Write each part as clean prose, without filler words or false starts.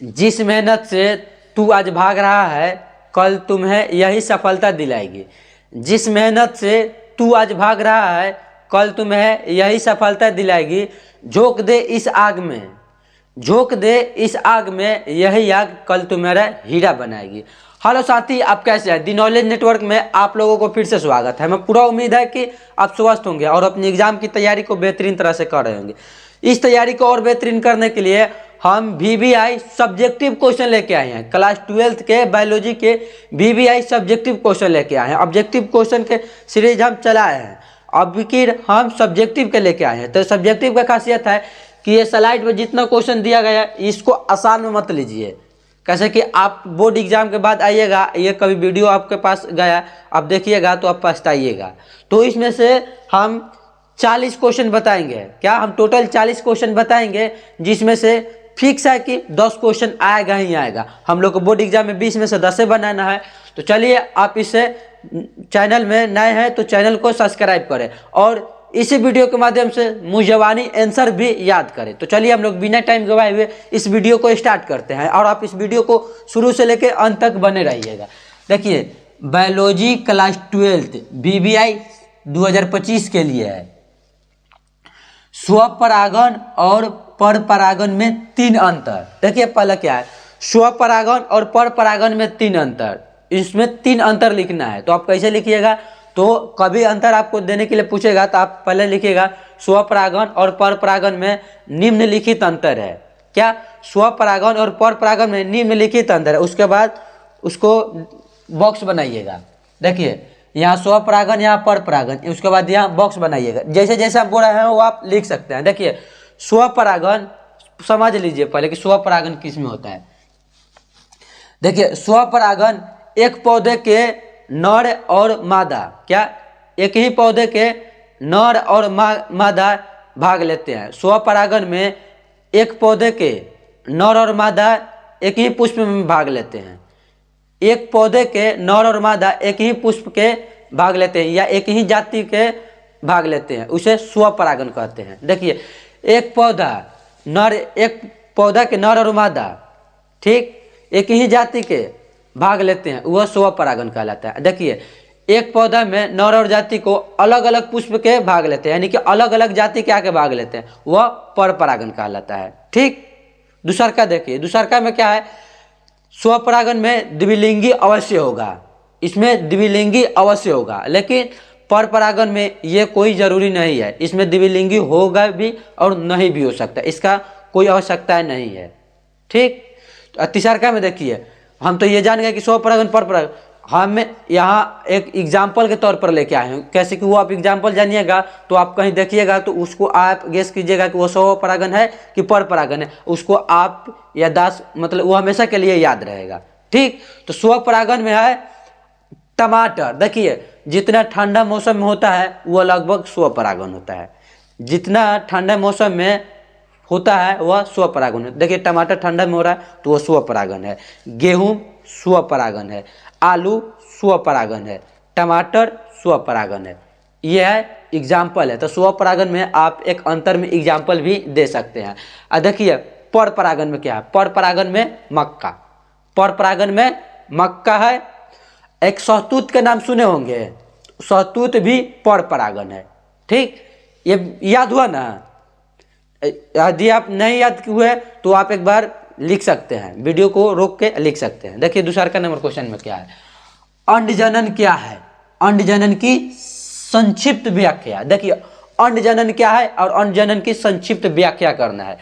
जिस मेहनत से तू आज भाग रहा है कल तुम्हें यही सफलता दिलाएगी। जिस मेहनत से तू आज भाग रहा है कल तुम्हें यही सफलता दिलाएगी। झोंक दे इस आग में, झोंक दे इस आग में, यही आग कल तुम्हारा हीरा बनाएगी। हेलो साथी, आप कैसे हैं? दी नॉलेज नेटवर्क में आप लोगों को फिर से स्वागत है। मैं पूरा उम्मीद है कि आप स्वस्थ होंगे और अपनी एग्जाम की तैयारी को बेहतरीन तरह से कर रहे होंगे। इस तैयारी को और बेहतरीन करने के लिए हम VVI सब्जेक्टिव क्वेश्चन लेके आए हैं। क्लास 12th के बायोलॉजी के VVI सब्जेक्टिव क्वेश्चन लेके आए हैं। ऑब्जेक्टिव क्वेश्चन के सीरीज हम चलाए हैं, अब की हम सब्जेक्टिव के लेके आए हैं। तो सब्जेक्टिव का खासियत है कि ये स्लाइड में जितना क्वेश्चन दिया गया है इसको आसान में मत लीजिए। कैसे कि आप बोर्ड एग्जाम के बाद आइएगा, ये कभी वीडियो आपके पास गया आप देखिएगा तो आप पछताइएगा। तो इसमें से हम 40 क्वेश्चन बताएंगे। क्या हम टोटल 40 क्वेश्चन बताएंगे, जिसमें से फिक्स है कि 10 क्वेश्चन आएगा ही आएगा। हम लोग को बोर्ड एग्जाम में 20 में से 10 बनाना है। तो चलिए, आप इसे चैनल में नए हैं तो चैनल को सब्सक्राइब करें और इसी वीडियो के माध्यम से मुझवानी आंसर भी याद करें। तो चलिए, हम लोग बिना टाइम गवाए हुए इस वीडियो को स्टार्ट करते हैं और आप इस वीडियो को शुरू से लेकर अंत तक बने रहिएगा। देखिए, बायोलॉजी क्लास 12th VVI 2025 के लिए है। स्वपरागन और परपरागन में 3 अंतर। देखिए, पहला क्या है, स्वपरागन और परपरागन में 3 अंतर। इसमें 3 अंतर लिखना है। तो आप कैसे लिखिएगा, तो कभी अंतर आपको देने के लिए पूछेगा तो आप पहले लिखिएगा स्वपरागन और परपरागन में निम्नलिखित अंतर है। क्या? स्वपरागन और परपरागन में निम्नलिखित अंतर है। उसके बाद उसको बॉक्स बनाइएगा। देखिए, यहाँ स्वपरागन, यहाँ परपरागन, उसके बाद यहाँ बॉक्स बनाइएगा। जैसे जैसे आप बोल रहे हैं वो आप लिख सकते हैं। देखिए, स्वपरागन समझ लीजिए पहले कि स्वपरागन किस में होता है। देखिए, स्वपरागन एक पौधे के नर और मादा, क्या एक ही पौधे के नर और मादा भाग लेते हैं। स्वपरागन में एक पौधे के नर और मादा एक ही पुष्प में भाग लेते हैं। एक पौधे के नर और मादा एक ही पुष्प के भाग लेते हैं या एक ही जाति के भाग लेते हैं, उसे स्वपरागन कहते हैं। देखिए, एक पौधा के नर और मादा, ठीक, एक ही जाति के भाग लेते हैं, वह स्वपरागन कहलाता है। देखिए, एक पौधा में नर और जाति को अलग अलग पुष्प के भाग लेते हैं, यानी कि अलग अलग जाति के आके भाग लेते हैं, वह परपरागन कहलाता है। ठीक। दूसरका देखिए, दूसरका में क्या है, स्वपरागन में द्विलिंगी अवश्य होगा, इसमें द्विलिंगी अवश्य होगा, लेकिन परपरागन में ये कोई जरूरी नहीं है। इसमें द्विलिंगी होगा भी और नहीं भी हो सकता, इसका कोई आवश्यकता नहीं है। ठीक। तो तीसरका में देखिए, हम तो ये जान गए कि स्वपरागन परपरागन, हम यहाँ एक एग्जाम्पल के तौर पर लेके आए हैं। कैसे कि वो आप एग्जाम्पल जानिएगा तो आप कहीं देखिएगा तो उसको आप गेस कीजिएगा कि वो स्वपरागन है कि परपरागन है, उसको आप याददाश्त, मतलब वो हमेशा के लिए याद रहेगा। ठीक। तो स्वपरागन में है टमाटर। देखिए, जितना ठंडा मौसम में होता है वह लगभग स्वपरागन होता है, जितना ठंडा मौसम में होता है वह स्वपरागन है। देखिए, टमाटर ठंडा में हो रहा है तो वह स्वपरागन है। गेहूं स्वपरागन है, आलू स्वपरागन है, टमाटर स्वपरागन है। यह है एग्जाम्पल है। तो स्वपरागन में आप एक अंतर में एग्जाम्पल भी दे सकते हैं। देखिए, परपरागन में क्या है, परपरागन में मक्का, परपरागन में मक्का है। एक शहतूत का नाम सुने होंगे, शहतूत भी परपरागन है। ठीक, ये याद हुआ ना। यदि आप नहीं याद हुए तो आप एक बार लिख सकते हैं, वीडियो को रोक के लिख सकते हैं। देखिए, दूसरा का नंबर क्वेश्चन में क्या है, अंडजनन क्या है, अंडजनन की संक्षिप्त व्याख्या। देखिए, अंडजनन क्या है और अंडजनन की संक्षिप्त व्याख्या करना है।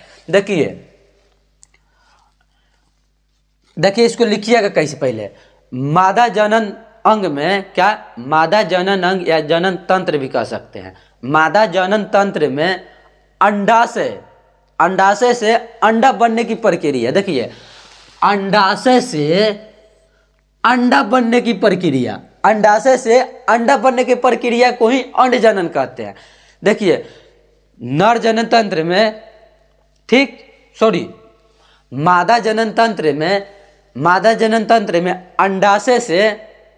देखिए इसको लिखिएगा कैसे। पहले मादा जनन अंग में, क्या मादा जनन अंग या जनन तंत्र भी कह सकते हैं। मादा जनन तंत्र में अंडाशय से अंडा बनने की प्रक्रिया। देखिए, अंडाशय से अंडा बनने की प्रक्रिया, अंडाशय से अंडा बनने की प्रक्रिया को ही अंडजनन कहते हैं। देखिए, नर जनन तंत्र में, ठीक, मादा जनन तंत्र में अंडाशय से,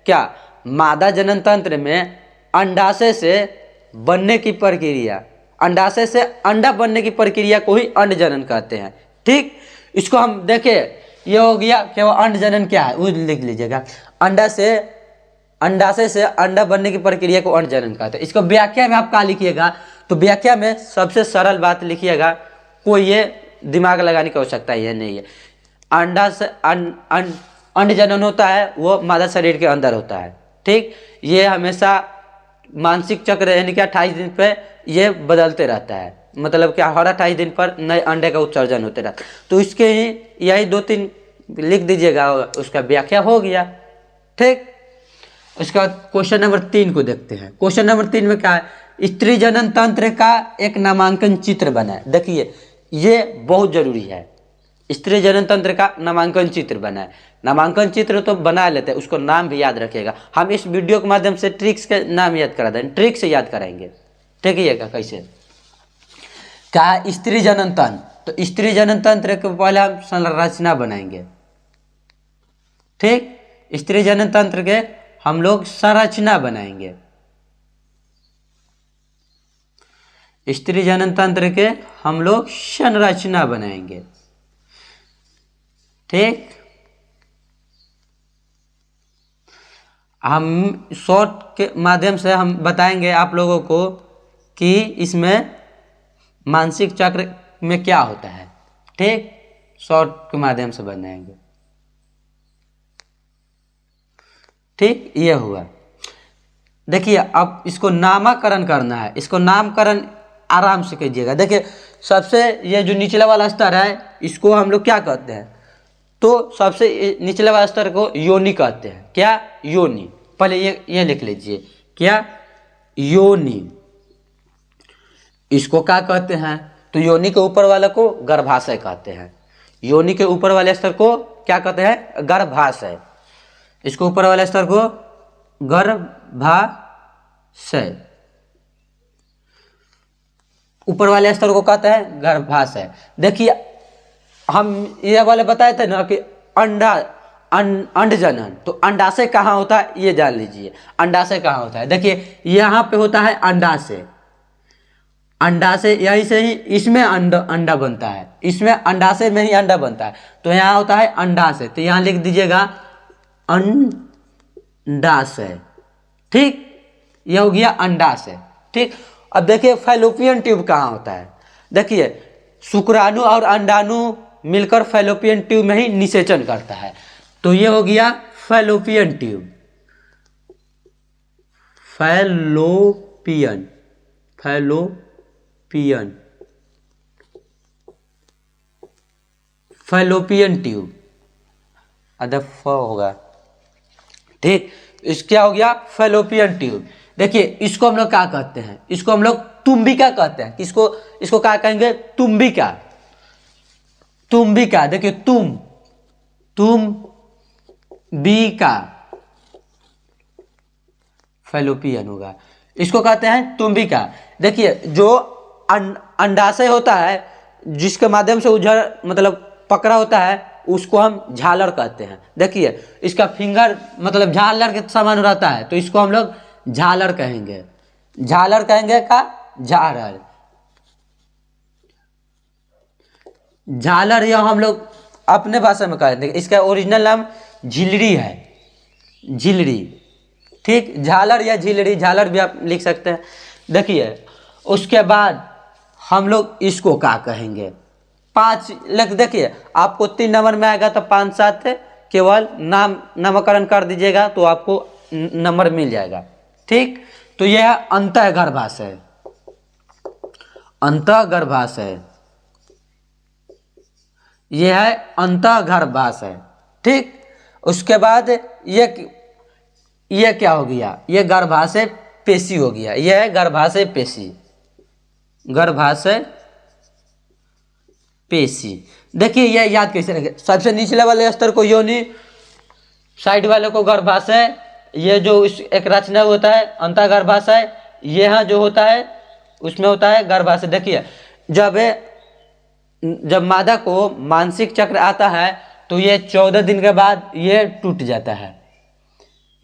क्या मादा जनन तंत्र में अंडाशय से बनने की प्रक्रिया, अंडाशय से अंडा बनने की प्रक्रिया को ही अंडजनन कहते हैं। ठीक, इसको हम देखें ये हो गया क्या, वो अंड जनन क्या है वो लिख लीजिएगा। अंडाशय से अंडा बनने की प्रक्रिया को अंड जनन कहते हैं। इसको व्याख्या में आप क्या लिखिएगा, तो व्याख्या में सबसे सरल बात लिखिएगा, कोई ये दिमाग लगाने की आवश्यकता ये नहीं है। अंडा से अंड जनन होता है वो मादा शरीर के अंदर होता है, ठीक। ये हमेशा मानसिक चक्र यानी कि 28 दिन पे ये बदलते रहता है, मतलब क्या हर 28 दिन पर नए अंडे का उत्सर्जन होते रहता है। तो इसके ही यही 2-3 लिख दीजिएगा, उसका व्याख्या हो गया, ठीक। उसके बाद क्वेश्चन नंबर 3 को देखते हैं। क्वेश्चन नंबर 3 में क्या है, स्त्री जनन तंत्र का एक नामांकन चित्र बनाए। देखिए ये बहुत जरूरी है, स्त्री जनन तंत्र का नामांकन चित्र बनाए। नामांकन चित्र तो बना लेते हैं, उसको नाम भी याद रखिएगा। हम इस वीडियो के माध्यम से ट्रिक्स के नाम याद करा देंगे, ट्रिक से याद कराएंगे, ठीक है। कैसे क्या है स्त्री जनन तंत्र, तो स्त्री जनन तंत्र के पहले हम संरचना बनाएंगे, ठीक। स्त्री जनन तंत्र के हम लोग संरचना बनाएंगे, स्त्री जनन तंत्र के हम लोग संरचना बनाएंगे, ठीक। हम शॉर्ट के माध्यम से हम बताएंगे आप लोगों को कि इसमें मानसिक चक्र में क्या होता है, ठीक। शॉर्ट के माध्यम से बनाएंगे, ठीक। ये हुआ। देखिए अब इसको नामकरण करना है, इसको नामकरण आराम से कीजिएगा। देखिए सबसे ये जो निचला वाला स्तर है इसको हम लोग क्या कहते हैं, तो सबसे निचले वाले स्तर को योनि कहते हैं। क्या, योनि। पहले ये लिख लीजिए, क्या, योनि। इसको क्या कहते हैं, तो योनि के ऊपर वाले को गर्भाशय कहते हैं। योनि के ऊपर वाले स्तर को क्या कहते हैं, गर्भाशय। इसको ऊपर वाले स्तर को गर्भाशय, ऊपर वाले स्तर को कहते हैं गर्भाशय। देखिए हम ये वाले बताए थे ना कि अंड जनन, तो अंडाशय कहाँ होता है ये जान लीजिए। अंडाशय कहाँ होता है, देखिए यहाँ पे होता है अंडाशय। अंडाशय यहीं से ही इसमें अंडा बनता है, इसमें अंडाशय में ही अंडा बनता है, तो यहाँ होता है अंडाशय। तो यहाँ लिख दीजिएगा अंडाशय, ठीक। यह हो गया अंडाशय, ठीक। अब देखिए फैलोपियन ट्यूब कहाँ होता है, देखिए शुक्राणु और अंडाणु मिलकर फैलोपियन ट्यूब में ही निषेचन करता है, तो ये हो गया फैलोपियन ट्यूब। फैलोपियन ट्यूब अदफ होगा, ठीक। इस क्या हो गया, फैलोपियन ट्यूब। देखिए इसको हम लोग क्या कहते हैं, इसको हम लोग तुम्बिका कहते हैं। इसको क्या कहेंगे, तुम्बिका। तुम्बिका, देखिए तुम्बिका फैलोपियन होगा, इसको कहते हैं तुम्बिका। देखिए जो अंडाशय होता है जिसके माध्यम से उधर मतलब पकड़ा होता है उसको हम झालर कहते हैं। देखिए इसका फिंगर मतलब झालर के समान रहता है, तो इसको हम लोग झालर कहेंगे। झालर कहेंगे का, झालर। झालर या हम लोग अपने भाषा में कहते हैं, इसका ओरिजिनल नाम झिल्ली है, झिल्ली, ठीक। झालर या झिल्ली, झालर भी आप लिख सकते हैं। देखिए उसके बाद हम लोग इसको क्या कहेंगे, 5 लग। देखिए आपको 3 नंबर में आएगा तो 5-7 केवल नामकरण कर दीजिएगा तो आपको नंबर मिल जाएगा, ठीक। तो यह है अंतःगर्भाशय, अंतःगर्भाशय, यह है अंतःगर्भाशय, ठीक। उसके बाद ये क्या हो गया, ये गर्भाशय पेशी हो गया, यह है गर्भाशय पेशी, गर्भाशय पेशी। देखिए यह याद कैसे रखें, सबसे निचले वाले स्तर को योनि, साइड वाले को गर्भाशय, ये जो एक रचना होता है अंतःगर्भाशय, यह जो होता है उसमें होता है गर्भाशय। देखिए जब मादा को मानसिक चक्र आता है तो ये 14 दिन के बाद ये टूट जाता है।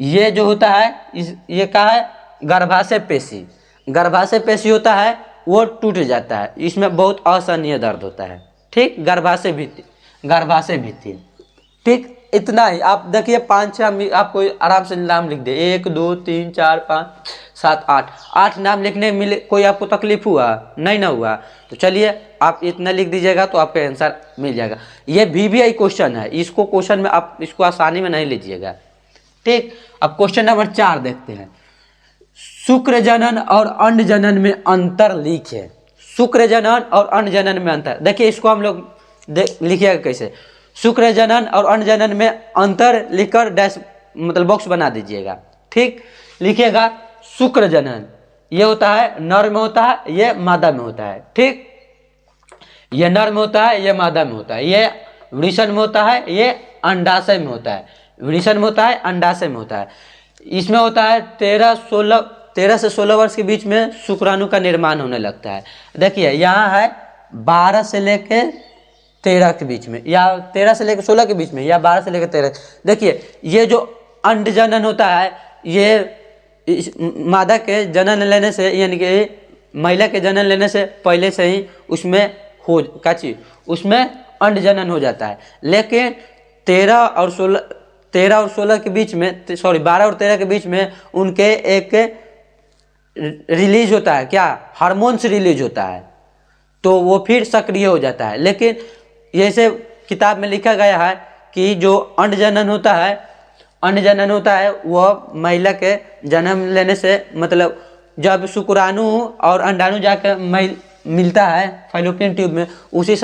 ये जो होता है ये क्या है, गर्भाशय पेशी। गर्भाशय पेशी होता है वो टूट जाता है, इसमें बहुत असहनीय दर्द होता है, ठीक। गर्भाशय भित्ति, गर्भाशय भित्ति, ठीक, इतना ही। आप देखिए 5-6 आपको आराम से नाम लिख दे, 1 2 3 4 5 7 8 नाम लिखने में मिले, कोई आपको तकलीफ हुआ नहीं ना हुआ? तो चलिए आप इतना लिख दीजिएगा तो आपका आंसर मिल जाएगा। ये VBI क्वेश्चन है, इसको क्वेश्चन में आप इसको आसानी में नहीं लीजिएगा। ठीक, अब क्वेश्चन नंबर 4 देखते हैं। शुक्र जनन और अंड जनन में अंतर लिखे। शुक्र जनन और अंड जनन में अंतर, देखिए इसको हम लोग लिखिएगा कैसे। शुक्र जनन और अंड जनन में अंतर लिखकर डैश मतलब बॉक्स बना दीजिएगा। ठीक, लिखिएगा शुक्र जनन ये होता है नर में होता है, ये मादा में होता है। ठीक, ये नर में होता है, ये मादा में होता है, ये वृषण में होता है, ये अंडाशय में होता है। वृषण में होता है, अंडाशय में होता है। इसमें होता है 13 से 16 वर्ष के बीच में शुक्राणु का निर्माण होने लगता है। देखिए यहाँ है 12 से लेके 13 के बीच में, या 13 से लेकर 16 के बीच में, या 12 से लेकर 13। देखिए ये जो अंड जनन होता है, ये मादा के जनन लेने से यानी कि महिला के जनन लेने से पहले से ही उसमें उसमें अंड जनन हो जाता है। लेकिन 13 और 16 के बीच में, सॉरी 12 और 13 के बीच में उनके एक रिलीज होता है, क्या हार्मोन्स रिलीज होता है, तो वो फिर सक्रिय हो जाता है। लेकिन जैसे किताब में लिखा गया है कि जो अंड जनन होता है वह महिला के जन्म लेने से मतलब जब शुक्राणु और अंडाणु जाकर मिलता है फैलोपियन ट्यूब में, उसी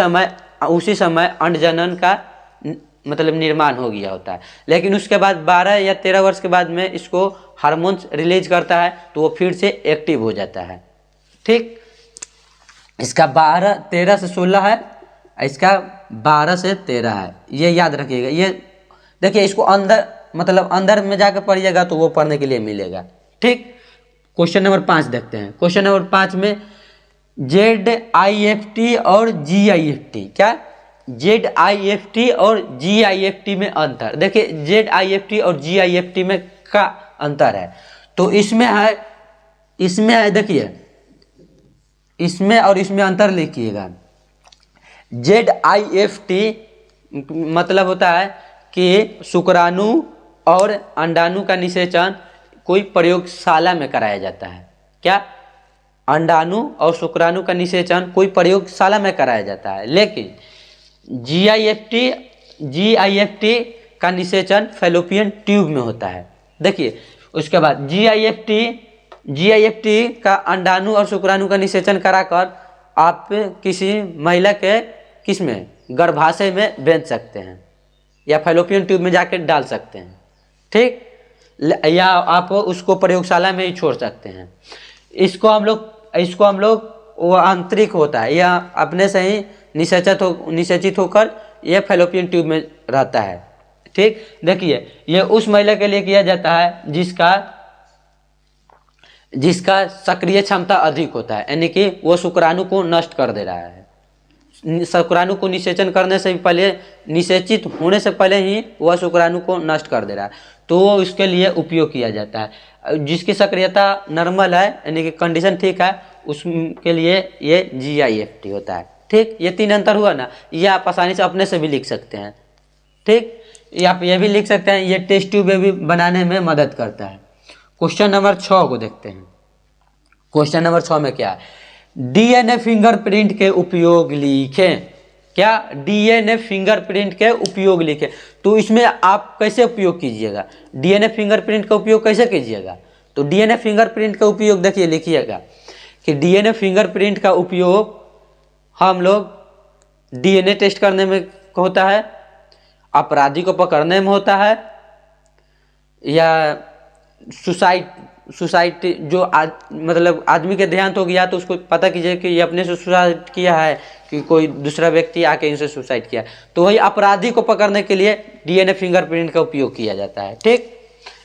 समय अंड जनन का मतलब निर्माण हो गया होता है। लेकिन उसके बाद 12 या 13 वर्ष के बाद में इसको हार्मोन्स रिलीज करता है तो वो फिर से एक्टिव हो जाता है। ठीक, इसका 13 से 16 है, इसका 12 से 13 है, ये याद रखिएगा। ये देखिए इसको अंदर मतलब अंदर में जाकर पढ़िएगा तो वो पढ़ने के लिए मिलेगा। ठीक, क्वेश्चन नंबर 5 देखते हैं। क्वेश्चन नंबर 5 में ZIFT और GIFT, क्या ZIFT और GIFT में अंतर। देखिए ZIFT और GIFT में का अंतर है, तो इसमें है देखिए इसमें और इसमें अंतर लिखिएगा। ZIFT मतलब होता है कि शुक्राणु और अंडाणु का निषेचन कोई प्रयोगशाला में कराया जाता है। क्या अंडाणु और शुक्राणु का निषेचन कोई प्रयोगशाला में कराया जाता है। लेकिन GIFT का निषेचन फैलोपियन ट्यूब में होता है। देखिए उसके बाद GIFT का अंडाणु और शुक्राणु का निषेचन कराकर आप किसी महिला के किसमें गर्भाशय में बेच सकते हैं या फैलोपियन ट्यूब में जाकर डाल सकते हैं। ठीक, या आप उसको प्रयोगशाला में ही छोड़ सकते हैं। इसको हम लोग वो आंतरिक होता है या अपने से ही निषेचित होकर यह फैलोपियन ट्यूब में रहता है। ठीक, देखिए ये उस महिला के लिए किया जाता है जिसका सक्रिय क्षमता अधिक होता है, यानी कि वो शुक्राणु को नष्ट कर दे रहा है। शुक्राणु को निषेचन करने से पहले, निषेचित होने से पहले ही वह शुक्राणु को नष्ट कर दे रहा है, तो इसके लिए उपयोग किया जाता है। जिसकी सक्रियता नॉर्मल है यानी कि कंडीशन ठीक है, उसके लिए ये GIFT होता है। ठीक, ये 3 अंतर हुआ ना, ये आप आसानी से अपने से भी लिख सकते हैं। ठीक, ये आप ये भी लिख सकते हैं, ये टेस्ट ट्यूब भी बनाने में मदद करता है। क्वेश्चन नंबर 6 को देखते हैं। क्वेश्चन नंबर 6 में क्या है, DNA फिंगरप्रिंट के उपयोग लिखें। क्या DNA फिंगरप्रिंट के उपयोग लिखें। तो इसमें आप कैसे उपयोग कीजिएगा, DNA फिंगरप्रिंट का उपयोग कैसे कीजिएगा। तो DNA फिंगरप्रिंट का उपयोग देखिए लिखिएगा कि DNA फिंगरप्रिंट का उपयोग हम लोग DNA टेस्ट करने में होता है, अपराधी को पकड़ने में होता है, या सुसाइड जो मतलब आदमी के देहांत हो गया तो उसको पता कीजिए कि ये अपने से सुसाइड किया है कि कोई दूसरा व्यक्ति आके इनसे सुसाइड किया, तो वही अपराधी को पकड़ने के लिए DNA फिंगरप्रिंट का उपयोग किया जाता है। ठीक,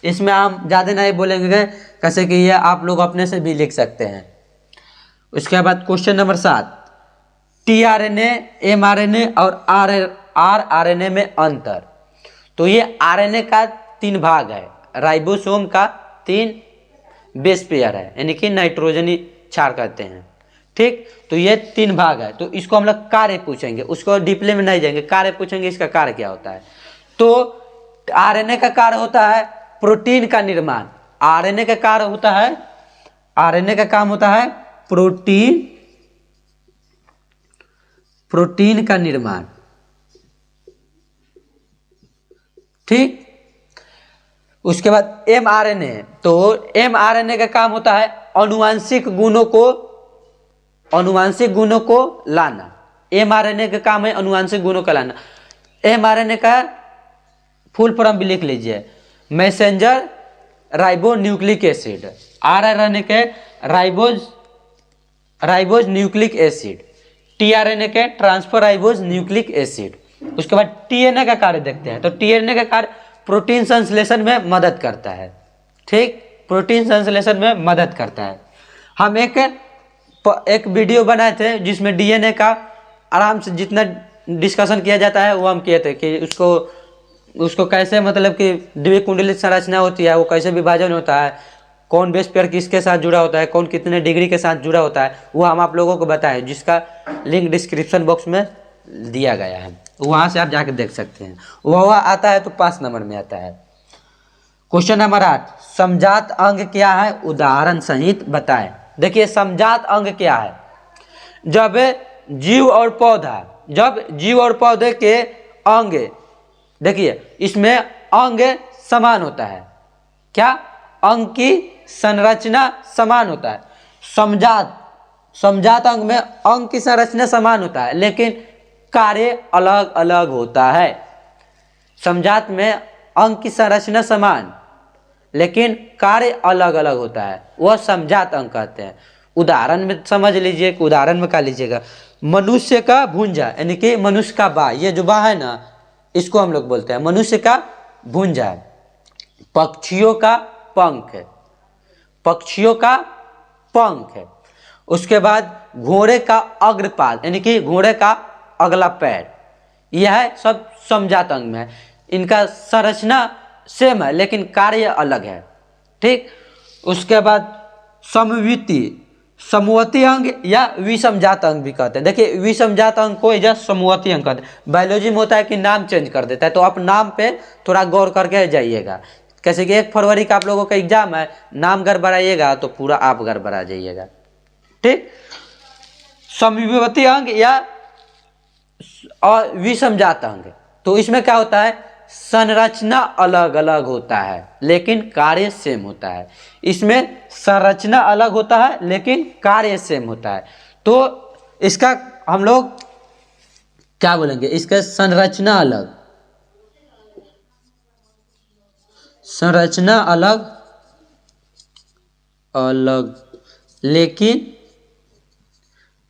इसमें हम ज़्यादा नहीं बोलेंगे, कैसे कि ये आप लोग अपने से भी लिख सकते हैं। उसके बाद क्वेश्चन नंबर 7, tRNA, mRNA और rRNA में अंतर। तो ये RNA का 3 भाग है, राइबोसोम का 3 बेस पेयर है, यानी कि नाइट्रोजनी क्षार कहते हैं। ठीक, तो ये 3 भाग है, तो इसको हम लोग कार्य पूछेंगे, उसको डीपली में नहीं जाएंगे, कार्य पूछेंगे इसका कार्य क्या होता है। तो आरएनए का कार्य होता है प्रोटीन का निर्माण। आरएनए का कार्य होता है, आरएनए का काम होता है प्रोटीन का निर्माण। ठीक। उसके बाद एमआरएनए, तो एमआरएनए का काम होता है अनुवांशिक गुणों को लाना। एमआरएनए का काम है अनुवांशिक गुणों का लाना। एमआरएनए का फुल फॉर्म भी लिख लीजिए, messenger ribo nucleic acid. RRNA के राइबोज न्यूक्लिक एसिड, टीआरएनए के ट्रांसफर राइबोज न्यूक्लिक एसिड। उसके बाद टीएनए का कार्य देखते हैं, तो टीएनए का कार्य प्रोटीन संश्लेषण में मदद करता है। ठीक, प्रोटीन संश्लेषण में मदद करता है। हम एक वीडियो बनाए थे जिसमें डीएनए का आराम से जितना डिस्कशन किया जाता है वो हम किए थे कि उसको कैसे, मतलब कि द्विकुंडलित संरचना होती है, वो कैसे विभाजन होता है, कौन बेस पेयर किसके साथ जुड़ा होता है, कौन कितने डिग्री के साथ जुड़ा होता है, वो हम आप लोगों को बताए, जिसका लिंक डिस्क्रिप्शन बॉक्स में दिया गया है, वहां से आप जाके देख सकते हैं। वह आता है तो 5 नंबर में आता है। क्वेश्चन नंबर 8, समजात अंग क्या है, उदाहरण सहित बताएं। देखिए समजात अंग क्या है, जब जीव और पौधे के अंग, देखिए इसमें अंग समान होता है। क्या? अंग की संरचना समान होता है। समजात अंग में अंग की संरचना समान होता है लेकिन कार्य अलग अलग होता है। समजात में अंग की संरचना समान लेकिन कार्य अलग अलग होता है, वह समजात अंग कहते हैं। उदाहरण में समझ लीजिए, उदाहरण में क्या लीजिएगा, मनुष्य का भुंजा, यानी कि मनुष्य का बाह, ये जो बाह है ना, इसको हम लोग बोलते हैं मनुष्य का भुंजा। पक्षियों का पंख है। उसके बाद घोड़े का अग्रपाद, यानी कि घोड़े का अगला पैर, यह सब समजात अंग में है। इनका संरचना सेम है लेकिन कार्य अलग है। ठीक। उसके बाद समवर्ती अंग या विसमजात अंग भी कहते हैं। देखिए विसमजात अंग को या समवर्ती अंग कहते हैं। बायोलॉजी में होता है कि नाम चेंज कर देता है, तो आप नाम पे थोड़ा गौर करके जाइएगा। कैसे कि 1 फरवरी का आप लोगों का एग्जाम है, नाम गड़बड़ाइएगा तो पूरा आप गड़बड़ा जाइएगा। ठीक। समवर्ती अंग या विसमजात अंग, तो इसमें क्या होता है, संरचना अलग अलग होता है लेकिन कार्य सेम होता है। इसमें संरचना अलग होता है लेकिन कार्य सेम होता है। तो इसका हम लोग क्या बोलेंगे, इसका संरचना अलग लेकिन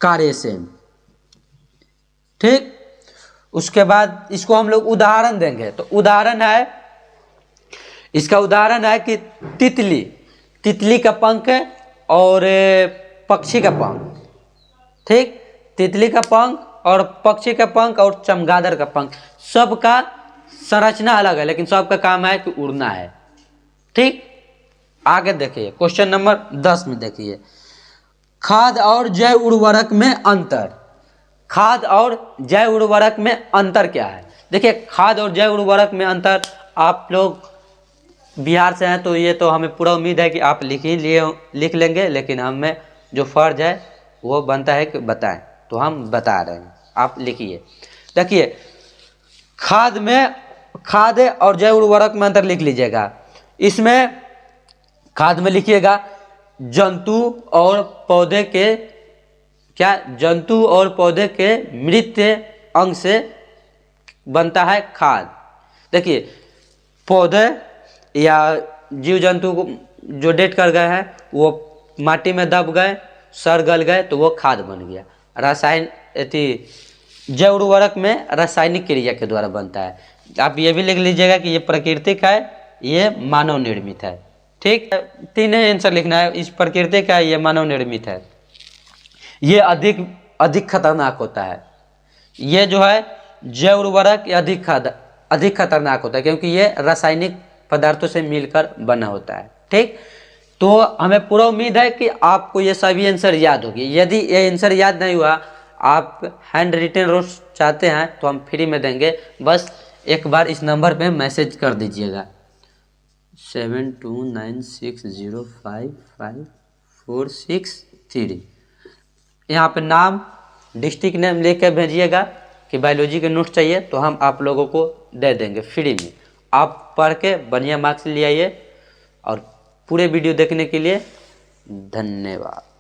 कार्य सेम। ठीक। उसके बाद इसको हम लोग उदाहरण देंगे, तो इसका उदाहरण है कि तितली का पंख और पक्षी का पंख। ठीक। तितली का पंख और पक्षी का पंख और चमगादड़ का पंख, सबका संरचना अलग है लेकिन सबका काम है कि उड़ना है। ठीक। आगे देखिए क्वेश्चन नंबर 10 में देखिए, खाद और जैव उर्वरक में अंतर। खाद और जैव उर्वरक में अंतर क्या है? देखिए खाद और जैव उर्वरक में अंतर, आप लोग बिहार से हैं तो ये तो हमें पूरा उम्मीद है कि आप लिख लेंगे, लेकिन हमें जो फर्ज है वो बनता है कि बताएं, तो हम बता रहे हैं, आप लिखिए। देखिए खाद और जैव उर्वरक में अंतर लिख लीजिएगा। इसमें खाद में लिखिएगा जंतु और पौधे के मृत अंग से बनता है खाद। देखिए पौधे या जीव जंतु को जो डेट कर गए हैं वो माटी में दब गए, सड़ गल गए, तो वो खाद बन गया। जैव उर्वरक में रासायनिक क्रिया के द्वारा बनता है। आप ये भी लिख लीजिएगा कि ये प्राकृतिक है, ये मानव निर्मित है। ठीक। 3 आंसर लिखना है, इस प्राकृतिक है, ये मानव निर्मित है। ये अधिक खतरनाक होता है। ये जो है जैव उर्वरक अधिक खतरनाक होता है क्योंकि ये रासायनिक पदार्थों से मिलकर बना होता है। ठीक। तो हमें पूरा उम्मीद है कि आपको ये सभी आंसर याद होगी। यदि ये आंसर याद नहीं हुआ, आप हैंड रिटन नोट्स चाहते हैं तो हम फ्री में देंगे। बस एक बार इस नंबर पे मैसेज कर दीजिएगा 7296055463। यहाँ पे नाम, डिस्ट्रिक्ट नेम लेकर भेजिएगा कि बायोलॉजी के नोट चाहिए, तो हम आप लोगों को दे देंगे फ्री में। आप पढ़ के बढ़िया मार्क्स ले आइए। और पूरे वीडियो देखने के लिए धन्यवाद।